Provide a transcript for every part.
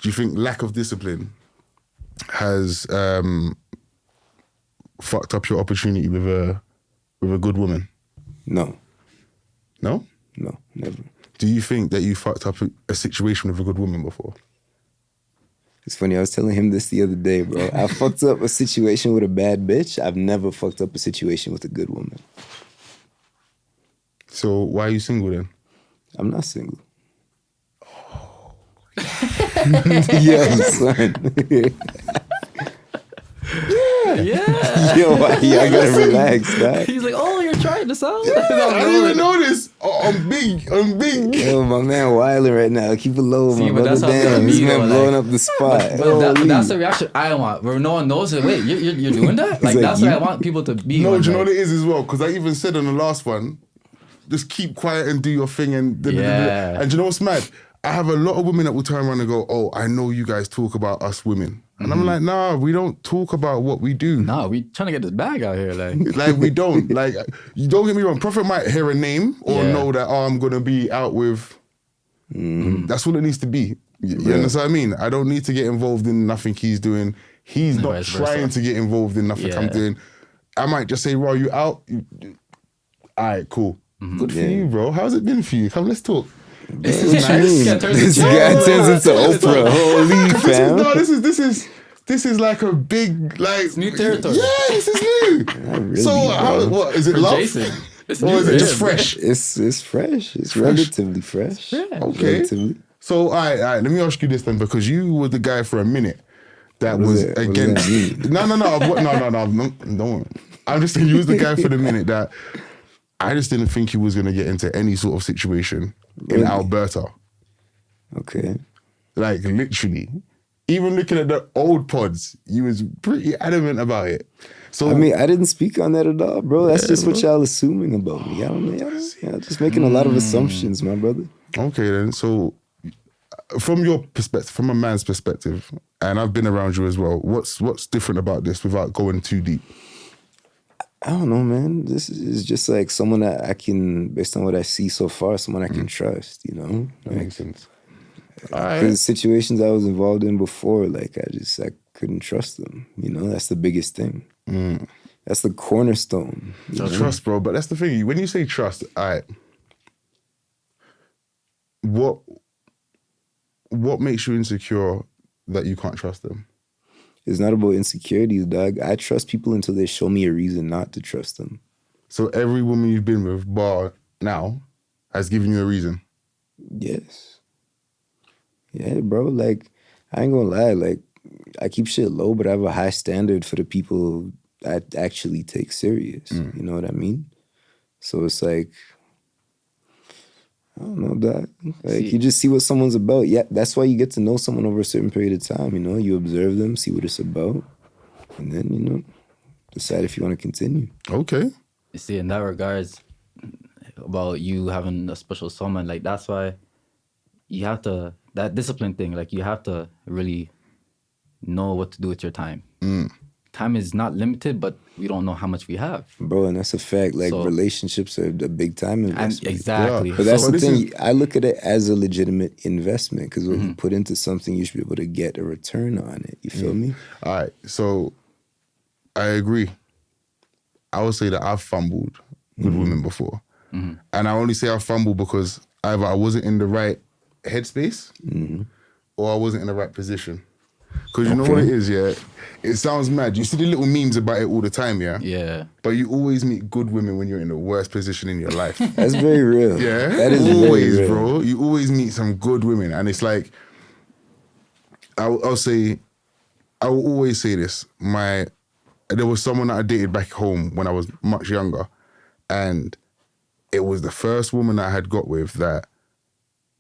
Do you think lack of discipline has fucked up your opportunity with a good woman? No. No? No, never. Do you think that you fucked up a situation with a good woman before? It's funny, I was telling him this the other day, bro. I fucked up a situation with a bad bitch. I've never fucked up a situation with a good woman. So why are you single then? I'm not single. Oh. Yeah, son. Yeah. Yo, I gotta relax, dog. He's like, oh, you're trying this out? I didn't even know this. Oh, I'm big. Yo, my man wilding right now. Keep it low, See, my but brother. that's how it's Damn, gonna this be, man though, blowing like- up the spot. But that's the reaction I want, where no one knows it. Wait, you're doing that? Like, like, that's you- what I want people to be. No, on, do you know like, what it is as well? Because I even said on the last one, just keep quiet and do your thing. And Yeah. And do you know what's mad? I have a lot of women that will turn around and go, oh, I know you guys talk about us women. And I'm like, nah, we don't talk about what we do. Nah, we trying to get this bag out here. Like, Like, we don't. Like, you don't get me wrong. Prophet might hear a name or Yeah. know that, oh, I'm going to be out with... That's what it needs to be. You understand what I mean? I don't need to get involved in nothing he's doing. He's not vice versa. trying to get involved in nothing I'm Yeah. doing. I might just say, bro, you out? All right, cool. Good for you, bro. How's it been for you? Come, let's talk. This is what you mean. Yeah, turns This into- guy turns into Oprah. Holy fam. This is like a big, like... new territory. Yeah, this is new. really, so, bro. what, is it For love? Jason. It's Or new is for it just him. fresh? It's fresh. It's Fresh. relatively fresh. Yeah. Okay. Relatively. So, all right, let me ask you this then, because you were the guy for a minute that What was does that against... mean? No, don't. I'm just saying you was the guy for the minute that I just didn't think he was going to get into any sort of situation in Really? Alberta. Okay. Like, literally. Even looking at the old pods, you was pretty adamant about it. So I mean, I didn't speak on that at all, bro. That's just what y'all assuming about me. I don't know. Y'all just making a lot of assumptions, my brother. okay then. So from your perspective, from a man's perspective, and I've been around you as well, what's different about this without going too deep? I don't know, man. This is just like someone that I can, based on what I see so far, someone I can trust, you know? That Like, makes sense. All right. because situations I was involved in before, like I couldn't trust them. You know, that's the biggest thing. That's the cornerstone. you know? Trust, bro. But that's the thing. When you say trust, all right, what makes you insecure that you can't trust them? It's not about insecurities, dog. I trust people until they show me a reason not to trust them. So every woman you've been with, bar now, has given you a reason. Yes. Yeah, bro. Like, I ain't gonna lie. Like, I keep shit low, but I have a high standard for the people I actually take serious. You know what I mean? So it's like, I don't know, dog. Like, you just see what someone's about. Yeah, that's why you get to know someone over a certain period of time, you know? You observe them, see what it's about, and then, you know, decide if you want to continue. Okay. You see, in that regards, about you having a special someone, like, that's why you have to, that discipline thing, like, you have to really know what to do with your time. Time is not limited, but we don't know how much we have. Bro, and that's a fact. Like, So- relationships are a big time And investment. exactly. Yeah. But that's So the this thing. I look at it as a legitimate investment because when you put into something, you should be able to get a return on it. You feel me? All right. So I agree. I would say that I've fumbled with women before. And I only say I fumbled because either I wasn't in the right headspace or I wasn't in the right position. Because you know what it is, yeah? It sounds mad. You see the little memes about it all the time, yeah? Yeah. But you always meet good women when you're in the worst position in your life. That's very real. Yeah? That is always, very real. bro. You always meet some good women. And it's like, I'll say, I will always say this. There was someone that I dated back home when I was much younger. And it was the first woman that I had got with that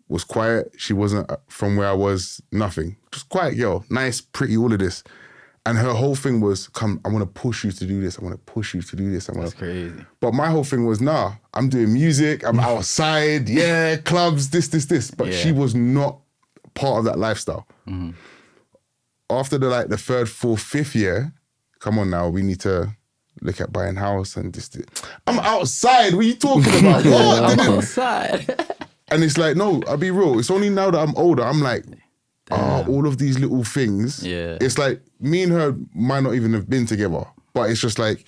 was quiet. She wasn't from where I was, nothing. Just quiet girl, nice, pretty, all of this. And her whole thing was, come, I want to push you to do this. I want to push you to do this. That's crazy. But my whole thing was, nah, I'm doing music. I'm outside. Yeah, clubs, this. But she was not part of that lifestyle. After the third, fourth, fifth year, come on now, we need to look at buying house and this. I'm outside. What are you talking about? What? I'm outside. And it's like, no, I'll be real. It's only now that I'm older, I'm like, all of these little things. Yeah. It's like me and her might not even have been together, but it's just like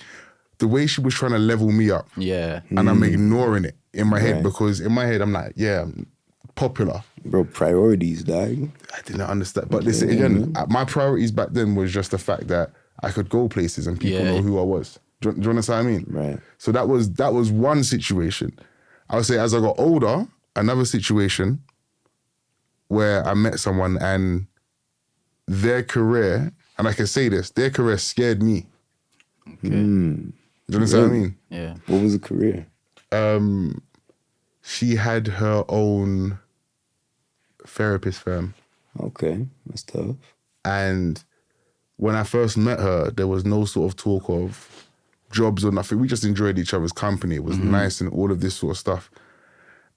the way she was trying to level me up. Yeah. And I'm ignoring it in my head Right. because in my head I'm like, yeah, I'm popular. Bro, priorities, dog. I didn't understand. But this again, my priorities back then was just the fact that I could go places and people know who I was. Do you understand what I mean? Right. So that was one situation. I would say as I got older, another situation where I met someone and their career, and I can say this, their career scared me. Okay. Do you understand what I mean? Yeah. What was the career? She had her own therapist firm. Okay, that's tough. And when I first met her, there was no sort of talk of jobs or nothing. We just enjoyed each other's company. It was nice and all of this sort of stuff.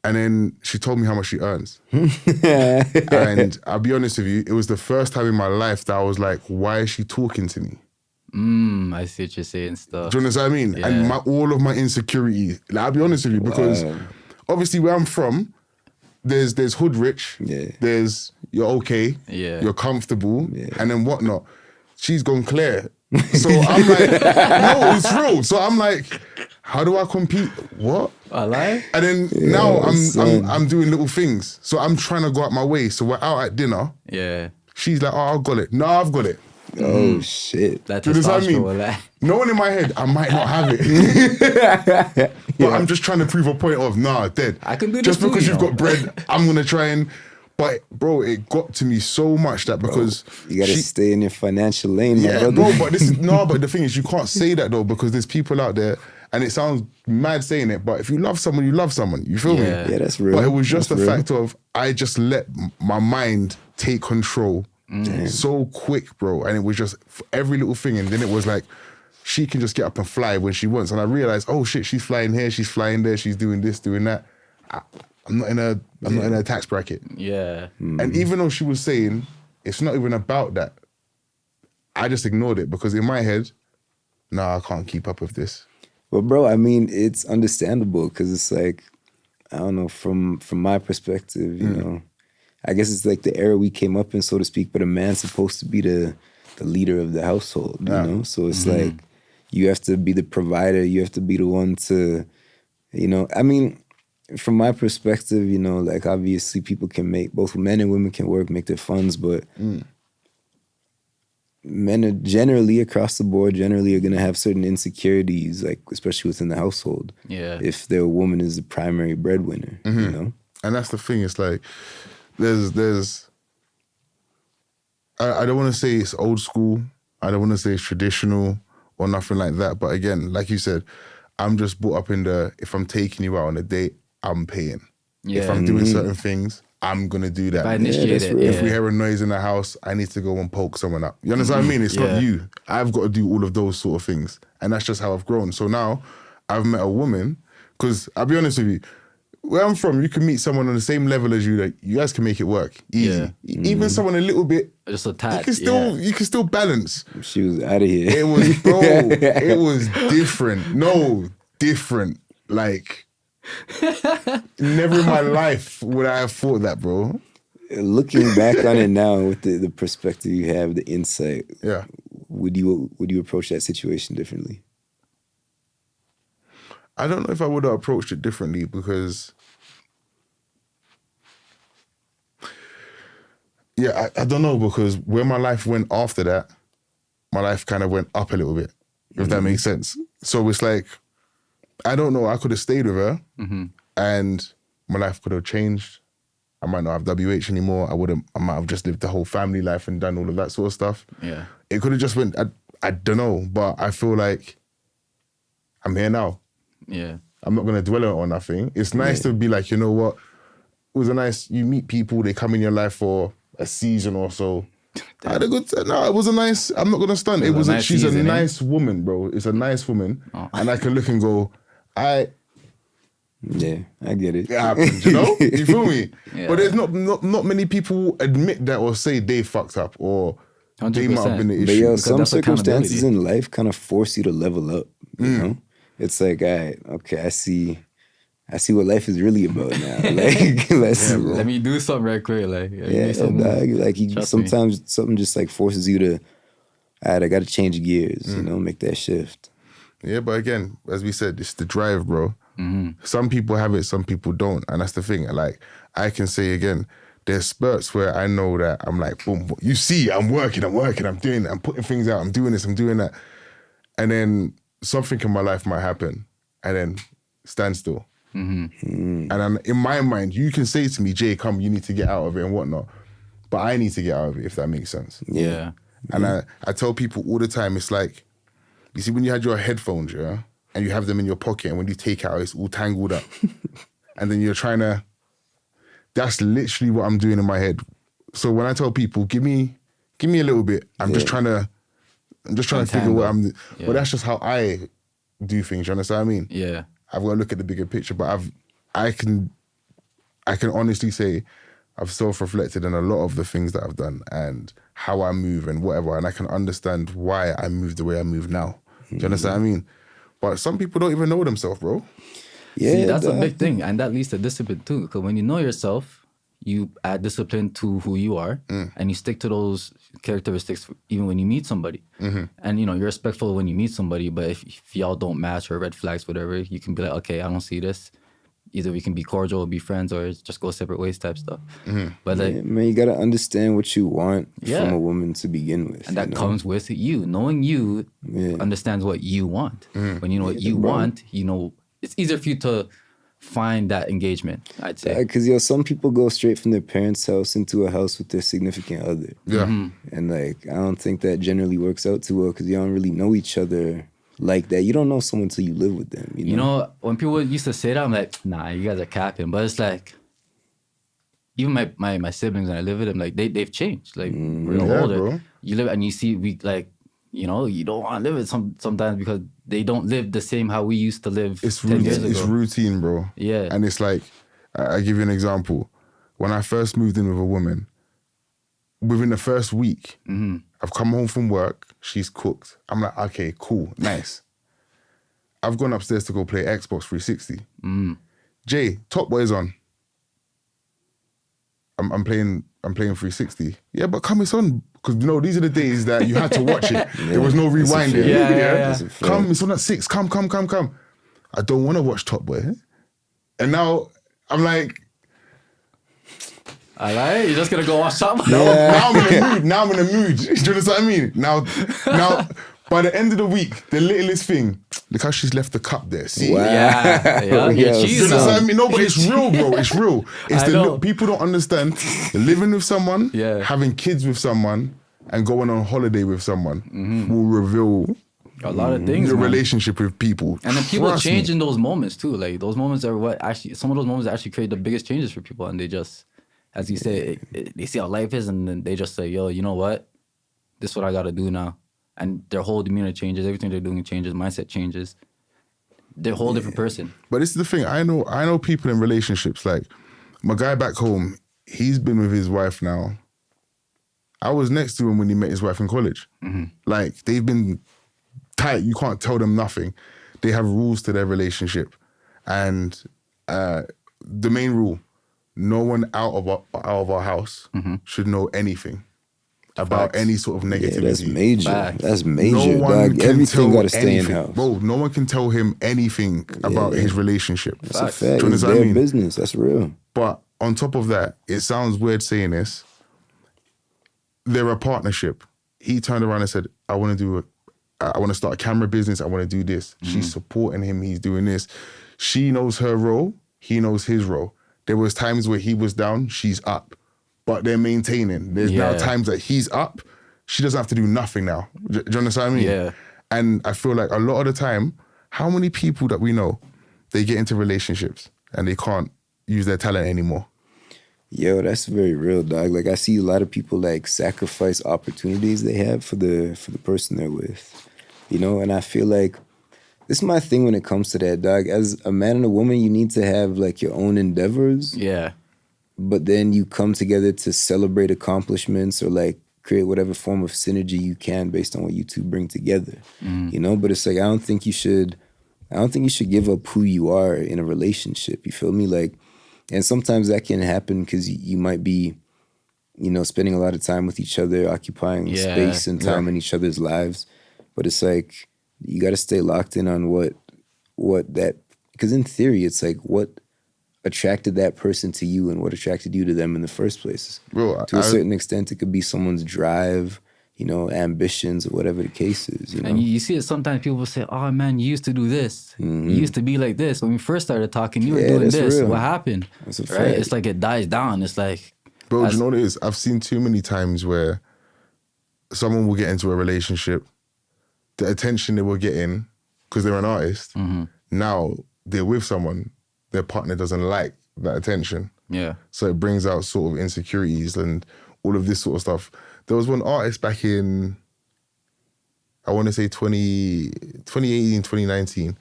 And then she told me how much she earns. And I'll be honest with you, it was the first time in my life that I was like, why is she talking to me? I see what you're saying stuff. Do you understand what I mean? Yeah. And all of my insecurities, like, I'll be honest with you, because obviously where I'm from, there's hood rich, there's you're okay, you're comfortable, and then whatnot. She's gone clear. So I'm like, no, it's real. So I'm like, how do I compete? What? I lie? And then now I'm doing little things. So I'm trying to go out my way. So we're out at dinner. Yeah. She's like, oh, I've got it. No, I've got it. Oh, shit. That Do you understand what I testosterone, mean? like. Knowing in my head, I might not have it. But I'm just trying to prove a point of, nah, dead. I can do this just too, because you you've know. got bread, I'm going to try and... But, bro, it got to me so much that because... You gotta stay in your financial lane, my Yeah, brother. bro, but this is... No, but the thing is, you can't say that, though, because there's people out there, and it sounds mad saying it, but if you love someone, you love someone. You feel me? Yeah. Yeah, that's real. But it was just That's the real. fact of, I just let my mind take control so quick, bro. And it was just every little thing. And then it was like, she can just get up and fly when she wants. And I realized, oh shit, she's flying here, she's flying there, she's doing this, doing that. I'm not in a tax bracket. Yeah. And even though she was saying, it's not even about that, I just ignored it because in my head, nah, I can't keep up with this. Well, bro, I mean, it's understandable because it's like, I don't know, from my perspective, you know, I guess it's like the era we came up in, so to speak, but a man's supposed to be the leader of the household, you know? So it's like, you have to be the provider, you have to be the one to, you know, I mean, from my perspective, you know, like obviously people can make, both men and women can work, make their funds, but men are generally across the board, generally are going to have certain insecurities, like especially within the household. Yeah. If their woman is the primary breadwinner, you know? And that's the thing, it's like, there's I don't want to say it's old school, I don't want to say it's traditional or nothing like that, but again, like you said, I'm just brought up in the, if I'm taking you out on a date, I'm paying. If I'm doing certain things, I'm going to do that. If I initiate that's it, real. If we hear a noise in the house, I need to go and poke someone up. You understand what I mean? It's not you. I've got to do all of those sort of things. And that's just how I've grown. So now I've met a woman, because I'll be honest with you, where I'm from, you can meet someone on the same level as you, that you guys can make it work. Easy. Even someone a little bit, Just a you tad. can still balance. She was out of here. It was, bro, it was different. No, different. Like, never in my life would I have thought that, bro. Looking back on it now with the perspective you have, the insight, Yeah. would you approach that situation differently? I don't know if I would have approached it differently because, yeah, I don't know, because where my life went after that, my life kind of went up a little bit, if that makes sense. So it's like, I don't know, I could have stayed with her and my life could have changed. I might not have WH anymore. I might have just lived the whole family life and done all of that sort of stuff. Yeah. It could have just went, I don't know, but I feel like I'm here now. Yeah. I'm not going to dwell on it or nothing. It's nice to be like, you know what? It was a nice, you meet people, they come in your life for a season or so. I had a good time. No, it was a nice, I'm not going to stunt. She's season, a nice woman, bro. It's a nice woman. Oh. And I can look and go, Yeah, I get it. it happened, you know? You feel me? Yeah. But there's not many people admit that or say they fucked up or they might have been the 100%. issue. But yo, Because some that's circumstances accountability. in life kind of force you to level up, you know? It's like, all right, okay, I see I see what life is really about now. Like, Let me do something right quick. Like, yeah, dog. Like, sometimes something just like forces you to, all right, I got to change gears, you know, make that shift. Yeah, but again, as we said, it's the drive, bro. Some people have it, some people don't. And that's the thing. Like, I can say again, there's spurts where I know that I'm like, boom, boom. You see, I'm working, I'm doing it, I'm putting things out, I'm doing this, I'm doing that. And then something in my life might happen and then stand still. And then in my mind, you can say to me, Jay, come, you need to get out of it and whatnot. But I need to get out of it, if that makes sense. Yeah. And I tell people all the time, it's like, you see, when you had your headphones, yeah, and you have them in your pocket, and when you take out, it's all tangled up. And then you're trying to, that's literally what I'm doing in my head. So when I tell people, give me a little bit, I'm just trying to figure what I'm doing. Yeah. But that's just how I do things, you understand what I mean? Yeah. I've got to look at the bigger picture, but I can honestly say I've self-reflected on a lot of the things that I've done and how I move and whatever, and I can understand why I move the way I move now. Do you understand what I mean? But some people don't even know themselves, bro. Yeah, See, that's dog. a big thing, and that leads to discipline too. Because when you know yourself, you add discipline to who you are, and you stick to those characteristics even when you meet somebody. And you're respectful when you meet somebody. But if y'all don't match or red flags, whatever, you can be like, okay, I don't see this. Either we can be cordial, be friends, or just go separate ways type stuff. But like, Yeah, man, you gotta understand what you want Yeah. from a woman to begin with. and that you know? comes with you knowing you understands what you want. When you know what you want, it's easier for you to find that engagement, I'd say. Because some people go straight from their parents' house into a house with their significant other. Yeah. And like, I don't think that generally works out too well because you don't really know each other like that. You don't know someone till you live with them. You know, When people used to say that, I'm like, nah, you guys are capping. But it's like, even my siblings, when I live with them, like they've changed. Like we're Yeah, older. bro. You live and you see you don't want to live with sometimes because they don't live the same how we used to live It's 10 years routine, ago. it's routine, bro. Yeah. And it's like, I give you an example. When I first moved in with a woman, within the first week, I've come home from work, she's cooked. I'm like, okay, cool, nice. I've gone upstairs to go play Xbox 360. Jay, Top Boy's on. I'm playing 360. Yeah, but come, it's on. Because these are the days that you had to watch it. There was no rewinding. Yeah. Come, it's on at 6. Come. I don't want to watch Top Boy. And now I'm like, All right, you're just gonna go watch something. now I'm in the mood. Now I'm in the mood. Do you understand what I mean? Now, by the end of the week, the littlest thing, look how she's left the cup there. See? Wow. Yeah. Yeah, Your Do cheese you understand what I now. mean? No, but it's real, bro. It's real. It's I know. people don't understand living with someone, Yeah. having kids with someone, and going on holiday with someone will reveal A lot of things, your man. relationship with people. And then people Trust change me. in those moments too. Like those moments are some of those moments actually create the biggest changes for people. And they just, as you say, they see how life is and then they just say, yo, you know what? This is what I got to do now. And their whole demeanor changes. Everything they're doing changes. Mindset changes. They're a whole different person. But this is the thing. I know people in relationships. Like my guy back home, he's been with his wife now. I was next to him when he met his wife in college. Like they've been tight. You can't tell them nothing. They have rules to their relationship, and the main rule: no one out of our house should know anything about Facts. any sort of negativity. Yeah, that's major. Facts. That's major, No one dog. can Everything tell got to stay in anything. house. Bro, no one can tell him anything about his relationship. That's a Facts. fact. Do you It's understand what I their mean? business. That's real. But on top of that, it sounds weird saying this. They're a partnership. He turned around and said, I want to start a camera business. I want to do this. She's supporting him. He's doing this. She knows her role. He knows his role. There was times where he was down, she's up. But they're maintaining. There's now Yeah. times that he's up. She doesn't have to do nothing now. Do you understand what I mean? Yeah. And I feel like a lot of the time, how many people that we know, they get into relationships and they can't use their talent anymore? Yo, that's very real, dog. Like I see a lot of people like sacrifice opportunities they have for the person they're with. And I feel like this is my thing when it comes to that, dog. As a man and a woman, you need to have like your own endeavors, Yeah. but then you come together to celebrate accomplishments or like create whatever form of synergy you can based on what you two bring together. But it's like I don't think you should I don't think you should give up who you are in a relationship. You feel me? Like, and sometimes that can happen because you might be, you know, spending a lot of time with each other, occupying space and time in each other's lives. But it's like you got to stay locked in on what that, because in theory, it's like what attracted that person to you and what attracted you to them in the first place. Bro, to a certain extent, it could be someone's drive, you know, ambitions or whatever the case is. You know? And you see it sometimes. People say, "Oh man, you used to do this. You used to be like this. When we first started talking, you were doing this. Real. What happened?" That's a right? fact. It's like it dies down. It's like, bro, do you know what it is? I've seen too many times where someone will get into a relationship, the attention they were getting because they're an artist. Now they're with someone, their partner doesn't like that attention. yeah, So it brings out sort of insecurities and all of this sort of stuff. There was one artist back in, I want to say 2018, 2019.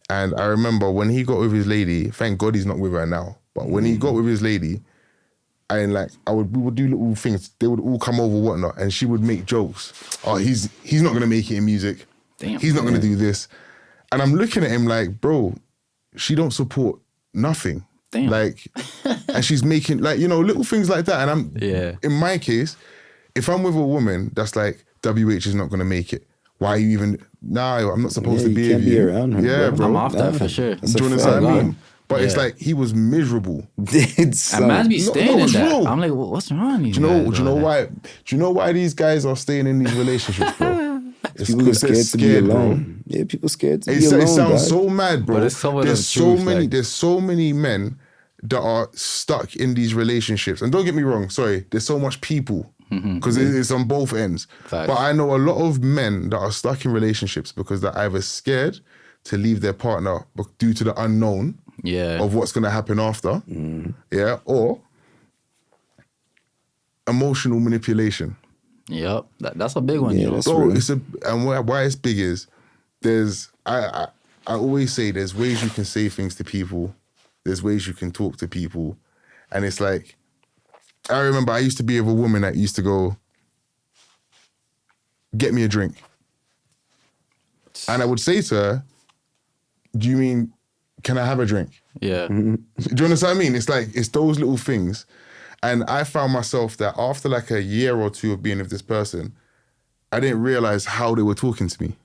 And I remember when he got with his lady, thank God he's not with her now, but when he got with his lady, and like we would do little things, they would all come over, whatnot, and she would make jokes. Oh, he's not gonna make it in music. Damn. He's not gonna do this. And I'm looking at him like, bro, she don't support nothing. Damn. Like, and she's making like, you know, little things like that. And in my case, if I'm with a woman that's like, WH is not gonna make it, why are you even, I'm not supposed to be you can't with be you. around her, Yeah, bro. I'm off that for sure. That's Do you a understand what I fact. mean? But it's Yeah. like, he was miserable. It's And man be staying in it's that. real. I'm like, what's wrong with Do you know why these guys are staying in these relationships, bro? It's people are because they're scared to be scared, bro. alone. Yeah, people scared to It be alone. sounds dog. so mad, bro. But it's some of there's the so truth, many. like- There's so many men that are stuck in these relationships. And don't get me wrong. Sorry, there's so much people because it's on both ends. Facts. But I know a lot of men that are stuck in relationships because they're either scared to leave their partner due to the unknown Yeah. of what's going to happen after, yeah, or emotional manipulation. Yep. That's a big one, Yeah, you know. that's So real. and why it's big is I always say there's ways you can say things to people, there's ways you can talk to people, and it's like, I remember I used to be with a woman that used to go, get me a drink. And I would say to her, do you mean, can I have a drink? Yeah. Do you understand what I mean? It's like, it's those little things. And I found myself that after like a year or two of being with this person, I didn't realize how they were talking to me.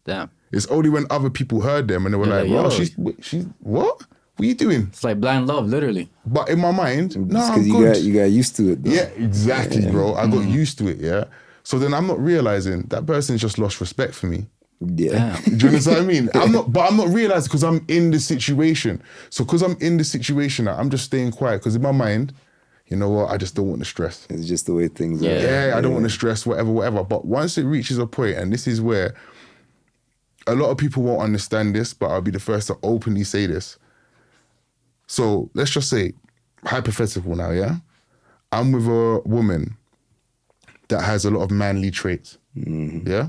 Damn. It's only when other people heard them and they were They're like, like, bro, yo. she's, what? What are you doing? It's like blind love, literally. But in my mind, no, I'm Because good. you got used to it, though. Yeah, exactly, bro. I got used to it, yeah? So then I'm not realizing that person's just lost respect for me. Yeah. Damn. Do you understand what I mean? I'm not realizing because I'm in the situation. So because I'm in the situation, I'm just staying quiet because in my mind, you know what, I just don't want to stress. It's just the way things are. Yeah. Yeah, I don't want to stress, whatever. But once it reaches a point, and this is where a lot of people won't understand this, but I'll be the first to openly say this. So let's just say, hypothetical now, yeah? I'm with a woman that has a lot of manly traits, yeah?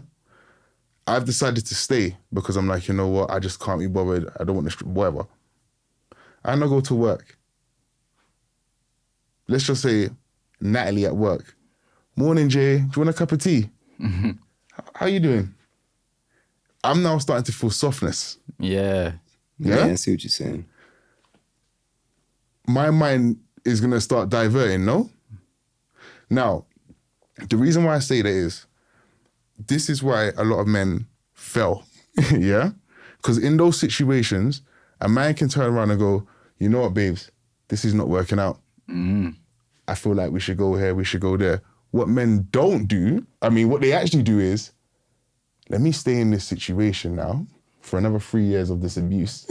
I've decided to stay because I'm like, you know what, I just can't be bothered. I don't want to, whatever. And I go to work. Let's just say Natalie at work. Morning, Jay. Do you want a cup of tea? How you doing? I'm now starting to feel softness. Yeah. Yeah, Yeah? I see what you're saying. My mind is going to start diverting, no? Now, the reason why I say that is, this is why a lot of men fell, yeah? Because in those situations, a man can turn around and go, you know what, babes, this is not working out. I feel like we should go here, we should go there. What men don't do, what they actually do is, let me stay in this situation now for another 3 years of this abuse.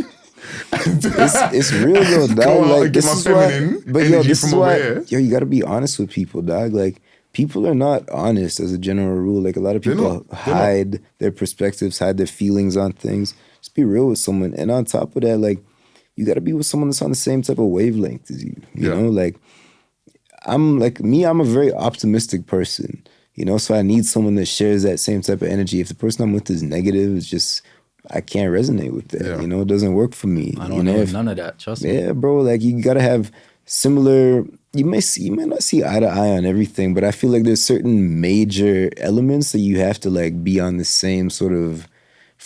It's real though, dog. Go out Like and get this my is why, feminine but energy this from is over why, here. you got to be honest with people, dog. Like people are not honest as a general rule. Like a lot of They're people not. hide their perspectives, hide their feelings on things. Just be real with someone, and on top of that, like you got to be with someone that's on the same type of wavelength as you. You know, like I'm a very optimistic person. You know, so I need someone that shares that same type of energy. If the person I'm with is negative, it's just I can't resonate with that. Yeah. You know, it doesn't work for me. I you don't know, need if- none of that. Trust me. yeah, bro. Like you gotta have similar. You may not see eye to eye on everything, but I feel like there's certain major elements that you have to like be on the same sort of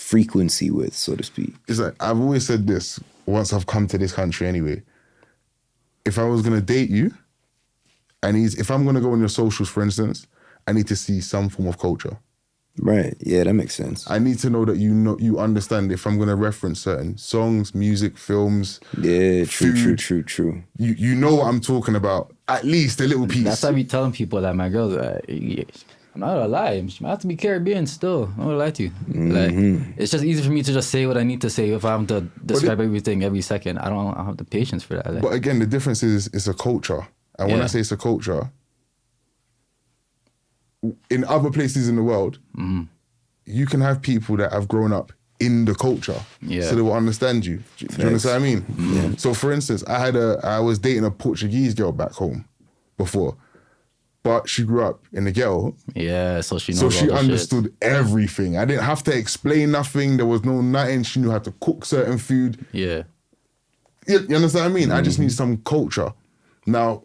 frequency with, so to speak. It's like, I've always said this once I've come to this country anyway. If I was going to date you, if I'm going to go on your socials, for instance, I need to see some form of culture. Right. Yeah, that makes sense. I need to know that you understand if I'm going to reference certain songs, music, films. Yeah, food, true. You know what I'm talking about. At least a little piece. That's why I be telling people that my girl, I'm not gonna lie, she might have to be Caribbean still. I'm not gonna lie to you. Like, it's just easy for me to just say what I need to say if I have to describe everything every second. I don't have the patience for that. Like. But again, the difference is it's a culture. And when Yeah. I say it's a culture, in other places in the world, you can have people that have grown up in the culture, so they will understand you. Do you understand what I mean? Yeah. So, for instance, I was dating a Portuguese girl back home before, but she grew up in the ghetto, Yeah, so she knows so all she the understood shit. everything. I didn't have to explain nothing. There was no nothing. She knew how to cook certain food. Yeah. You understand what I mean? I just need some culture. Now,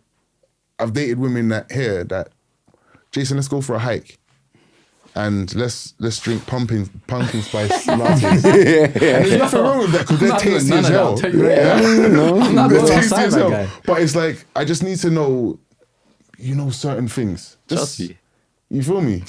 I've dated women that Jason, let's go for a hike. And let's drink pumpkin spice lattes. And there's nothing wrong with that because they're tasty as hell. I'm not They're going tasty outside as that hell. guy. But it's like, I just need to know, certain things. Trust me. You feel me?